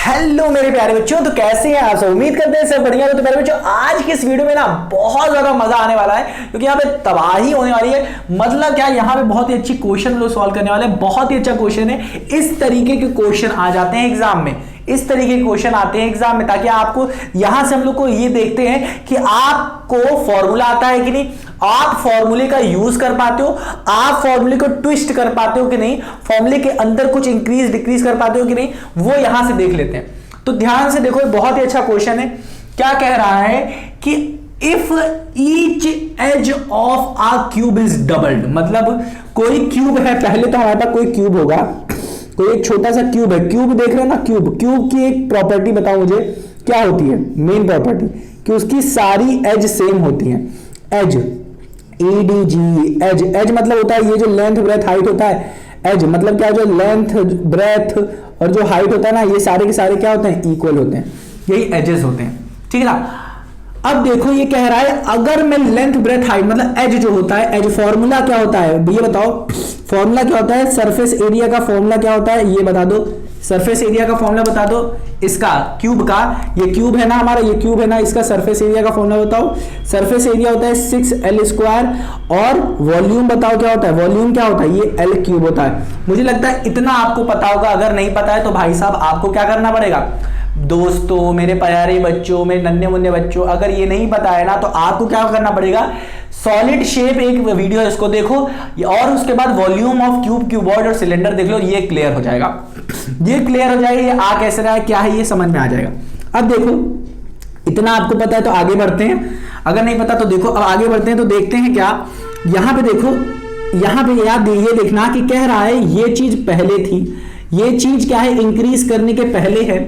Hello मेरे प्यारे बच्चों, तो कैसे हैं आप सब। उम्मीद करते हैं सब बढ़िया हो। तो प्यारे बच्चों, आज की इस वीडियो में ना बहुत ज्यादा मजा आने वाला है, क्योंकि यहाँ पे तबाही होने वाली है। मतलब क्या, यहाँ पे बहुत ही अच्छी क्वेश्चन लोग सॉल्व करने वाले हैं। बहुत ही अच्छा क्वेश्चन है। इस तरीके के क्वेश्चन आ जाते हैं एग्जाम में, इस तरीके के क्वेश्चन आते हैं एग्जाम में, ताकि आपको यहां से हम लोग को ये देखते हैं कि आपको फॉर्मूला आता है कि नहीं, आप फॉर्मूले का यूज कर पाते हो, आप फॉर्मूले को ट्विस्ट कर पाते हो कि नहीं, फॉर्मूले के अंदर कुछ इंक्रीज डिक्रीज कर पाते हो कि नहीं, वो यहां से देख लेते हैं। तो ध्यान से देखो, बहुत ही अच्छा क्वेश्चन है। क्या कह रहा है कि if each edge of a cube is doubled, मतलब कोई क्यूब है, पहले तो हमारे पास कोई क्यूब होगा, कोई एक छोटा सा क्यूब है। क्यूब देख रहे हो ना, क्यूब की एक प्रॉपर्टी बताओ मुझे क्या होती है, मेन प्रॉपर्टी, कि उसकी सारी एज सेम होती हैं। एज, EDG, एज मतलब होता है ये जो लेंथ ब्रेथ हाइट होता है। एज मतलब क्या, जो लेंथ ब्रेथ और जो हाइट होता है ना, ये सारे के सारे क्या होते हैं, इक्वल होते हैं। यही एजेस होते हैं, ठीक है ना। अब देखो ये कह रहा है, अगर मैं लेंथ ब्रेथ हाइट मतलब एज जो होता है, एज फॉर्मूला क्या होता है ये बताओ, फॉर्मूला क्या होता है, सरफेस एरिया का फॉर्मूला क्या होता है ये बता दो, सरफेस एरिया का फॉर्मूला बता दो। इसका क्यूब का, ये क्यूब है ना हमारा, ये क्यूब है ना, इसका सरफेस एरिया का फॉर्मूला बताओ। सरफेस एरिया होता है 6L², और वॉल्यूम बताओ क्या होता है, वॉल्यूम क्या होता है, ये L क्यूब होता है। मुझे लगता है इतना आपको पता होगा। अगर नहीं पता है तो भाई साहब आपको क्या करना पड़ेगा, दोस्तों, मेरे प्यारे बच्चों, मेरे नन्हे मुन्ने बच्चों, अगर ये नहीं पता है ना तो आपको क्या करना पड़ेगा, सॉलिड शेप एक वीडियो है, इसको देखो, और उसके बाद वॉल्यूम ऑफ क्यूब, क्यूबॉइड और सिलेंडर देख लो, ये क्लियर हो जाएगा। ये क्लियर हो जाएगा, ये आ कैसे रहा है, क्या है, ये समझ में आ जाएगा। अब देखो, इतना आपको पता है तो आगे बढ़ते हैं, अगर नहीं पता तो देखो। अब आगे बढ़ते हैं तो देखते हैं क्या, यहां पे देखो, यहां पे याद ये देखना कि कह रहा है ये चीज पहले थी, ये चीज क्या है, इंक्रीज करने के पहले है।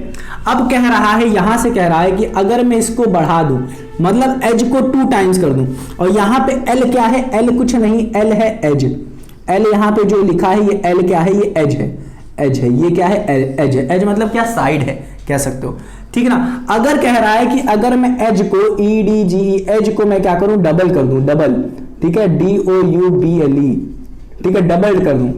अब कह रहा है, यहां से कह रहा है कि अगर मैं इसको बढ़ा दूं, मतलब एज को 2 टाइम्स कर दूं, और यहां पे L क्या है, L कुछ नहीं, L है एज। L यहां पे जो लिखा है ये L क्या है, ये एज है, एज है, ये क्या है, एज है। एज मतलब क्या, साइड है, कह सकते हो, ठीक है ना। अगर कह रहा है कि अगर मैं एज को EDG, एज को मैं क्या करूं, डबल कर दूं, डबल, ठीक है, DOUBLE, ठीक है, डबल कर दूं।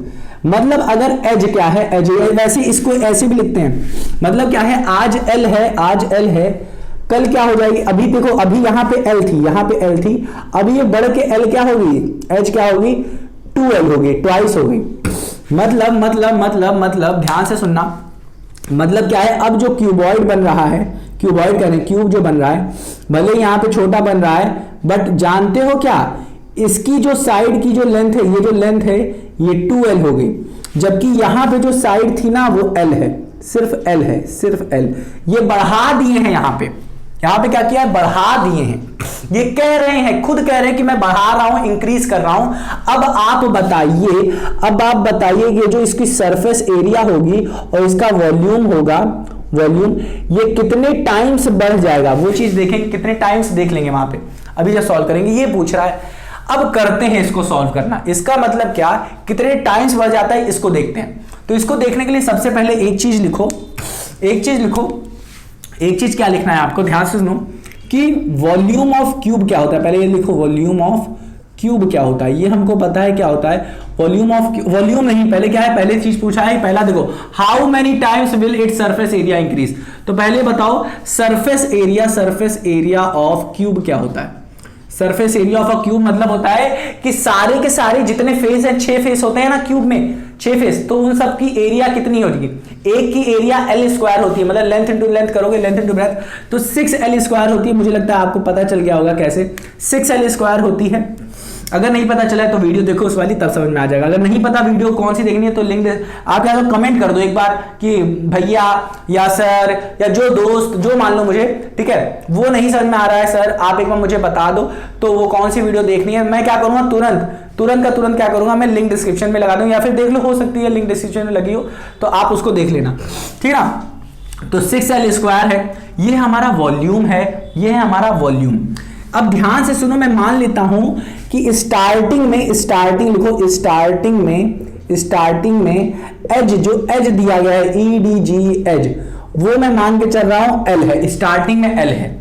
मतलब अगर एज क्या है, एज, वैसे इसको ऐसे भी लिखते हैं, मतलब क्या है, आज L है, आज L है, कल क्या हो जाएगी, अभी देखो, अभी यहां पे L थी, यहां पे L थी, अभी ये बढ़ के L क्या होगी, एज क्या होगी, 2L होगी, ट्वाइस होगी। मतलब ध्यान से सुनना, मतलब क्या है, अब जो क्यूबॉइड बन रहा है, क्यूबॉइड करें, क्यूब जो बन रहा है, भले यहां पे छोटा बन रहा है, बट जानते हो क्या, इसकी जो साइड की जो लेंथ है, ये जो लेंथ है ये 2L हो गई, जबकि यहां पे जो साइड थी ना वो L है, सिर्फ L है, सिर्फ L। ये बढ़ा दिए हैं यहां पे क्या किया है, बढ़ा दिए हैं। ये कह रहे हैं, खुद कह रहे हैं कि मैं बढ़ा रहा हूं, इंक्रीज कर रहा हूं। अब आप बताइए, ये जो इसकी सरफेस एरिया होगी और इसका वॉल्यूम होगा, वॉल्यूम, ये कितने टाइम्स बढ़ जाएगा, वो चीज देखेंगे, कितने टाइम्स देख लेंगे वहां पे, अभी जब सॉल्व करेंगे। ये पूछ रहा है, अब करते हैं इसको सॉल्व करना। इसका मतलब क्या, कितने टाइम्स बढ़ जाता है, इसको देखते हैं। तो इसको देखने के लिए सबसे पहले एक चीज लिखो, एक चीज क्या लिखना है आपको, ध्यान से सुनो, कि वॉल्यूम ऑफ क्यूब क्या होता है। पहले ये लिखो, वॉल्यूम ऑफ क्यूब क्या होता है, ये हमको पता है क्या होता है। वॉल्यूम नहीं, पहले क्या है, पहले चीज पूछा है, पहला देखो, how many times will its surface area increase. तो पहले बताओ, सरफेस एरिया ऑफ क्यूब क्या होता है। Surface area of a cube मतलब होता है कि सारे के सारे जितने फेस हैं, 6 फेस होते हैं ना क्यूब में, 6 फेस, तो उन सब की एरिया कितनी होगी, एक की एरिया L² होती है, मतलब लेंथ इंटू लेंथ करोगे, लेंथ इंटू ब्रेथ, तो 6L² होती है। मुझे लगता है आपको पता चल गया होगा कैसे, 6L² होती है। अगर नहीं पता चला है तो वीडियो देखो उस वाली, तब समझ में आ जाएगा। अगर नहीं पता वीडियो कौन सी देखनी है तो लिंक आप क्या करो, कमेंट कर दो एक बार कि भैया या सर या जो दोस्त, जो मान लो मुझे, ठीक है, वो नहीं समझ में आ रहा है सर, आप एक बार मुझे बता दो तो वो कौन सी वीडियो देखनी है। मैं क्या करूंगा, तुरंत क्या करूंगा, मैं लिंक डिस्क्रिप्शन में लगा दूंगा, या फिर देख लो, हो सकती है लिंक डिस्क्रिप्शन में लगी हो तो आप उसको देख लेना, ठीक है ना। तो 6L² है, ये हमारा वॉल्यूम है, ये है हमारा वॉल्यूम। अब ध्यान से सुनो, मैं मान लेता हूं कि स्टार्टिंग में एज, जो एज दिया गया है, EDG एज, वो मैं मान के चल रहा हूं L है, स्टार्टिंग में L है।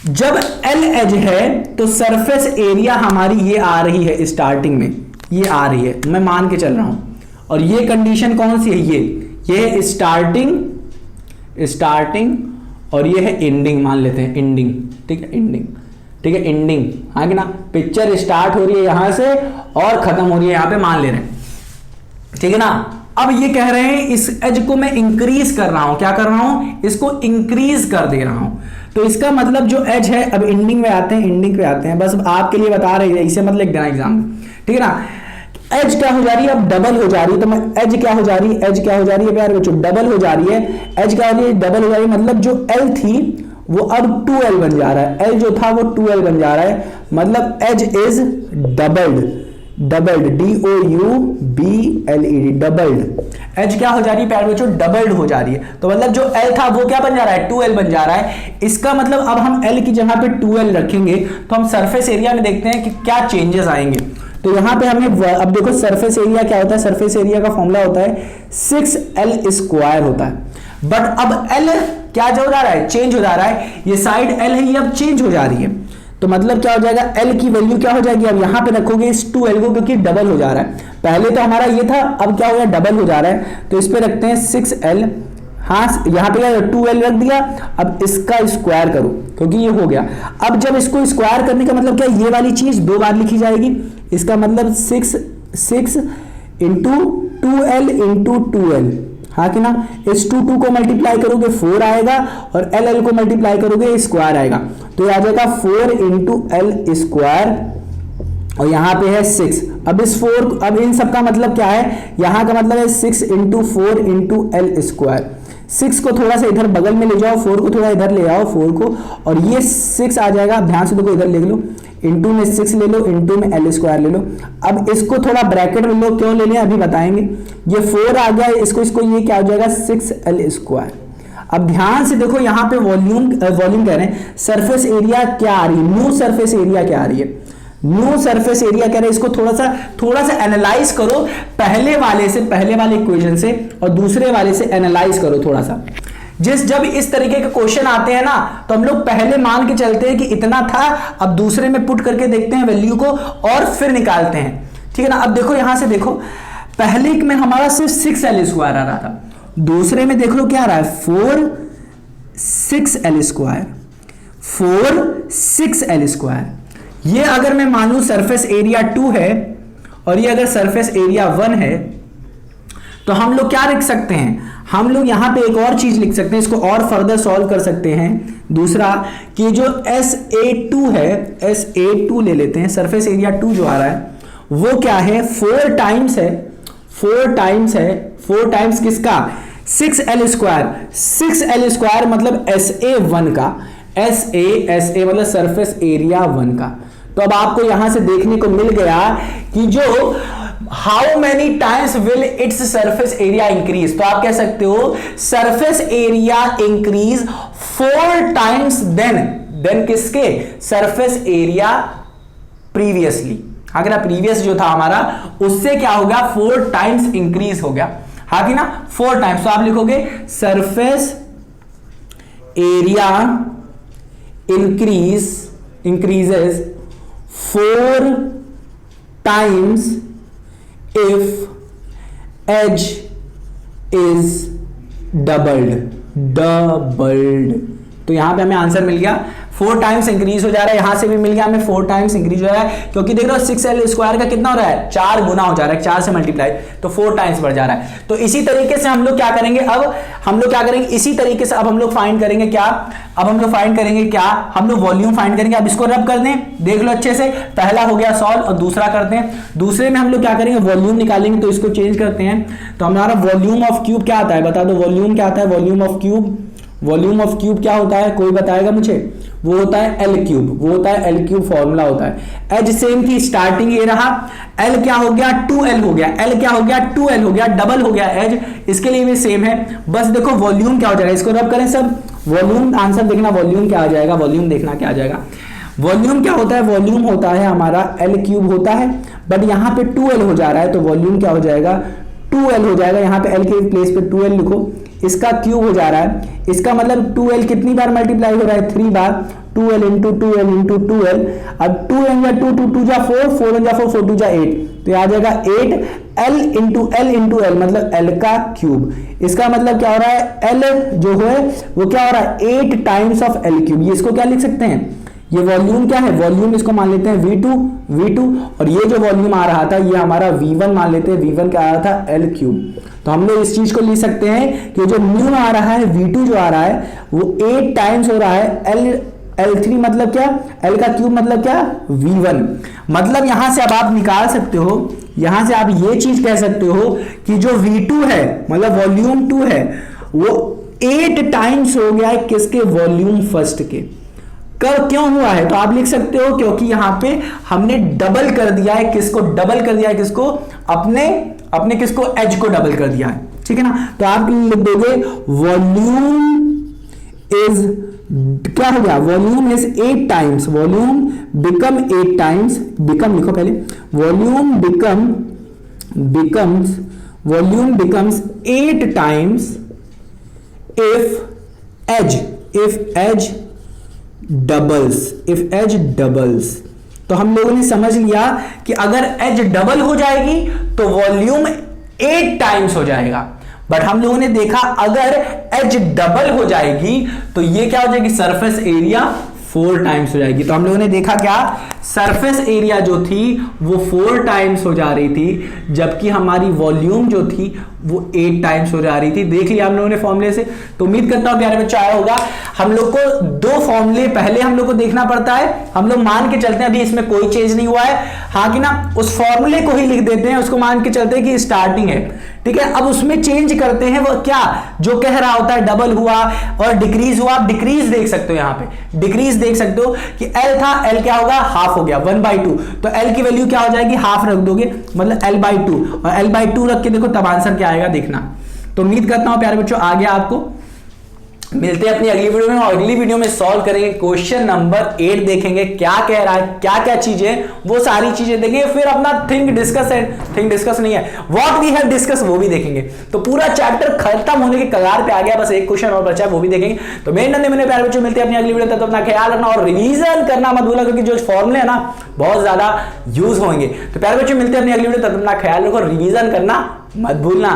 जब L एज है तो सरफेस एरिया हमारी ये आ रही है, स्टार्टिंग में ये आ रही है, मैं मान के चल रहा हूं। और ये कंडीशन कौन सी है, ये स्टार्टिंग स्टार्टिंग और ये है एंडिंग मान लेते हैं, एंडिंग, ठीक है, एंडिंग, ठीक है, एंडिंग, हाँ कि ना, पिक्चर स्टार्ट हो रही है यहां से और खत्म हो रही है यहां पे मान ले रहे हैं, ठीक है ना। अब ये कह रहे हैं इस एज को मैं इंक्रीज कर रहा हूं, क्या कर रहा हूं, इसको इंक्रीज कर दे रहा हूं। तो इसका मतलब जो एज है, अब एंडिंग में आते हैं, एंडिंग पे आते हैं, बस आपके लिए बता रहे हैं, इसे मत लिख देना एग्जाम, ठीक है ना। एज क्या हो जा रही है, अब डबल हो जा रही है, तो मैं एज क्या हो जा रही है, एज क्या हो जा रही है प्यारे बच्चों, डबल हो जा रही है, एज क्या हो रही है, डबल हो जा रही है, मतलब जो एल थी वो अब 2L बन जा रहा है, एल जो था वो 2L बन जा रहा है, मतलब edge is doubled, doubled, DOUBLED, doubled. Edge क्या हो जा रही है प्यारे बच्चों, डबल्ड हो जा रही है, तो मतलब जो एल था वो क्या बन जा रहा है, 2L बन जा रहा है। इसका मतलब अब हम एल की जगह पे 2L रखेंगे तो हम सरफेस एरिया में देखते हैं कि क्या चेंजेस आएंगे। तो यहां पे हमें अब देखो सरफेस एरिया क्या होता है, सरफेस एरिया का फॉर्मूला होता है 6L² होता है, बट अब L क्या हो जा रहा है, चेंज हो जा रहा है, ये साइड L है ये अब चेंज हो जा रही है, तो मतलब क्या हो जाएगा, L की वैल्यू क्या हो जाएगी, अब यहां पे रखोगे इस 2L को, क्योंकि डबल हो जा रहा है, पहले तो हमारा ये था, अब क्या हो गया, डबल हो जा रहा है, तो इस पे रखते हैं 6L, हाँ यहां पे 2L रख दिया, अब इसका स्क्वायर करो क्योंकि ये हो गया। अब जब इसको स्क्वायर करने का मतलब क्या, ये वाली चीज 2 बार लिखी जाएगी, इसका मतलब 6 इंटू 2L इंटू 2L, हाँ कि ना, इस 2 को मल्टीप्लाई करोगे 4 आएगा और L को मल्टीप्लाई करोगे स्क्वायर आएगा, तो ये आ जाएगा 4 इंटू L स्क्वायर और यहां पे है 6। अब इस 4, अब इन सब का मतलब क्या है, यहां का मतलब है 6 इंटू 4 इंटू L स्क्वायर। 6 को थोड़ा सा इधर बगल में ले जाओ, 4 को थोड़ा इधर ले आओ, 4 को, और ये 6 आ जाएगा, ध्यान से देखो इधर लिख लो, इंटू में 6 ले लो, इंटू में L स्क्वायर ले लो। अब इसको थोड़ा ब्रैकेट में लो, क्यों ले लें अभी बताएंगे। ये 4 आ गया, इसको ये क्या हो जाएगा 6L स्क्वायर। अब ध्यान से देखो यहाँ पे वॉल्यूम कह रहे हैं, सरफेस एरिया क्या आ रही है, न्यू सरफेस एरिया क्या आ रही है, न्यू सरफेस एरिया कह रहे हैं, इसको थोड़ा सा एनालाइज करो, पहले वाले इक्वेशन से और दूसरे वाले से एनालाइज करो थोड़ा सा। जब इस तरीके के क्वेश्चन आते हैं ना, तो हम लोग पहले मान के चलते हैं कि इतना था, अब दूसरे में पुट करके देखते हैं वैल्यू को और फिर निकालते हैं, ठीक है ना। अब देखो यहां से देखो, पहले में हमारा सिर्फ 6L स्क्वायर आ रहा था, दूसरे में देख लो क्या आ रहा है 4 6L स्क्वायर, 4 6L स्क्वायर। ये अगर मैं मानूं सरफेस एरिया 2 है और ये अगर सरफेस एरिया 1 है, तो हम लोग क्या लिख सकते हैं, हम लोग यहां पे एक और चीज लिख सकते हैं, इसको और फर्दर सॉल्व कर सकते हैं। दूसरा कि जो SA2 है, SA2 ले लेते हैं, सरफेस एरिया 2 जो आ रहा है वो क्या है, 4 टाइम्स है, 4 टाइम्स किसका, 6L स्क्वायर। 6L स्क्वायर मतलब SA1 का, SA मतलब सरफेस एरिया 1 का। तो अब आपको यहां से देखने को मिल गया कि जो how many times will its surface area increase, तो आप कह सकते हो surface area increase 4 times then किसके, सरफेस एरिया प्रीवियसली। अगर आप प्रीवियस जो था हमारा उससे क्या हो गया, 4 टाइम्स इंक्रीज हो गया, हाँ कि ना, 4 टाइम्स। तो आप लिखोगे surface area increases 4 times if edge is doubled। तो यहां पे हमें आंसर मिल गया, 4 टाइम्स इंक्रीज हो जा रहा है, यहां से भी मिल गया हमें 4 टाइम्स इंक्रीज हो रहा है, क्योंकि देख रहे हो 6L स्क्वायर का कितना हो रहा है, 4 गुना हो जा रहा है, 4 से मल्टीप्लाई, तो 4 टाइम्स बढ़ जा रहा है। तो इसी तरीके से हम लोग क्या करेंगे, इसी तरीके से अब हम लोग फाइंड करेंगे क्या, हम लोग वॉल्यूम फाइंड करेंगे। अब इसको रब कर दें, देख लो अच्छे से, पहला हो गया सॉल्व और दूसरा करते हैं। दूसरे में हम लोग क्या करेंगे, वॉल्यूम निकालेंगे, तो इसको चेंज करते हैं। तो हमारा वॉल्यूम ऑफ क्यूब क्या आता है, बता दो वॉल्यूम क्या आता है, वॉल्यूम ऑफ क्यूब क्या होता है, कोई बताएगा मुझे, वो होता है L क्यूब, फॉर्मूला होता है। एज सेम थी, स्टार्टिंग ये रहा, L क्या हो गया 2L हो गया,2L हो गया, डबल हो गया एज, इसके लिए भी सेम है। बस देखो वॉल्यूम क्या हो जाएगा, इसको रब करें सब, वॉल्यूम आंसर देखना, वॉल्यूम क्या आ जाएगा, वॉल्यूम देखना क्या आ जाएगा। वॉल्यूम क्या होता है, वॉल्यूम होता है हमारा L क्यूब होता है, बट यहाँ पे 2L हो जा रहा है, तो वॉल्यूम क्या हो जाएगा 2L हो जाएगा, यहाँ पे L के प्लेस पे 2L लिखो, इसका क्यूब हो जा रहा है, इसका मतलब 2l कितनी बार मल्टीप्लाई हो रहा है, 3 बार, 2l into 2l into 2l। अब 2 या 2 2 2 जा 4, 4 जा 4, 4 2 जा 8, तो आ जाएगा 8l इंटू l मतलब l का क्यूब। इसका मतलब क्या हो रहा है, l जो है वो क्या हो रहा है 8 टाइम्स ऑफ l क्यूब। ये इसको क्या लिख सकते हैं, ये वॉल्यूम क्या है, वॉल्यूम इसको मान लेते हैं V2, और ये जो वॉल्यूम आ रहा था ये हमारा V1 मान लेते हैं, V1 क्या आ रहा था L क्यूब। तो हम लोग इस चीज को लिख सकते हैं कि जो म्यू आ रहा है V2 जो आ रहा है वो 8 टाइम्स हो रहा है L3 मतलब क्या, L का क्यूब मतलब क्या, V1। मतलब यहां से अब आप निकाल सकते हो, यहां से आप ये चीज कह सकते हो कि जो V2 है मतलब वॉल्यूम 2 है वो 8 टाइम्स हो गया है किसके, वॉल्यूम फर्स्ट के। कब क्यों हुआ है, तो आप लिख सकते हो क्योंकि यहां पे हमने डबल कर दिया है, किसको डबल कर दिया है, किसको, अपने किसको, एज को डबल कर दिया है, ठीक है ना। तो आप लिख दोगे वॉल्यूम इज क्या हो गया, volume is 8 times, volume become 8 times, become लिखो पहले, volume becomes 8 times if edge doubles. तो हम लोगों ने समझ लिया कि अगर एज डबल हो जाएगी तो वॉल्यूम 8 टाइम्स हो जाएगा, बट हम लोगों ने देखा अगर एज डबल हो जाएगी तो ये क्या हो जाएगी, सरफेस एरिया 4 टाइम्स हो जाएगी। तो हम लोगों ने देखा क्या, सरफेस एरिया जो थी वो 4 टाइम्स हो जा रही थी, जबकि हमारी वॉल्यूम जो थी वो 8 टाइम्स हो जा रही थी। देख लिया हम लोगों ने फॉर्मूले से। तो उम्मीद करता हूं प्यारे बच्चों आया होगा। हम लोग को 2 फॉर्मूले पहले हम लोग को देखना पड़ता है, हम लोग मान के चलते हैं अभी इसमें कोई चेंज नहीं हुआ है, हाँ कि ना, उस फॉर्मूले को ही लिख देते हैं, उसको मान के चलते हैं कि स्टार्टिंग है, ठीक है। अब उसमें चेंज करते हैं वो क्या, जो कह रहा होता है डबल हुआ और डिक्रीज हुआ। आप डिक्रीज देख सकते हो, यहां पे डिक्रीज देख सकते हो कि L था, L क्या होगा, हाफ हो गया 1/2, तो L की वैल्यू क्या हो जाएगी, हाफ रख दोगे मतलब L/2, और L/2 रख के देखो तब आंसर क्या आएगा देखना। तो उम्मीद करता हूं प्यारे बच्चों आ गया आपको। मिलते हैं अपनी अगली वीडियो में, और अगली वीडियो में सॉल्व करेंगे क्वेश्चन नंबर 8, देखेंगे क्या कह रहा है, क्या क्या चीजें, वो सारी चीजें देखेंगे। फिर अपना थिंक डिस्कस नहीं है, व्हाट वी हैव डिस्कस वो भी देखेंगे। तो पूरा चैप्टर खत्म होने के कगार पे आ गया, बस एक क्वेश्चन और बचा है वो भी देखेंगे। तो मेरे नन्हे मेरे प्यारे बच्चों मिलते हैं अपनी अगली वीडियो तक, तो अपना ख्याल रखना और रिवीजन करना मत भूलना, क्योंकि जो फॉर्मूले है ना बहुत ज्यादा यूज होंगे। तो प्यारे बच्चों मिलते हैं अपनी अगली वीडियो तक, अपना ख्याल रखो, रिवीजन करना मत भूलना।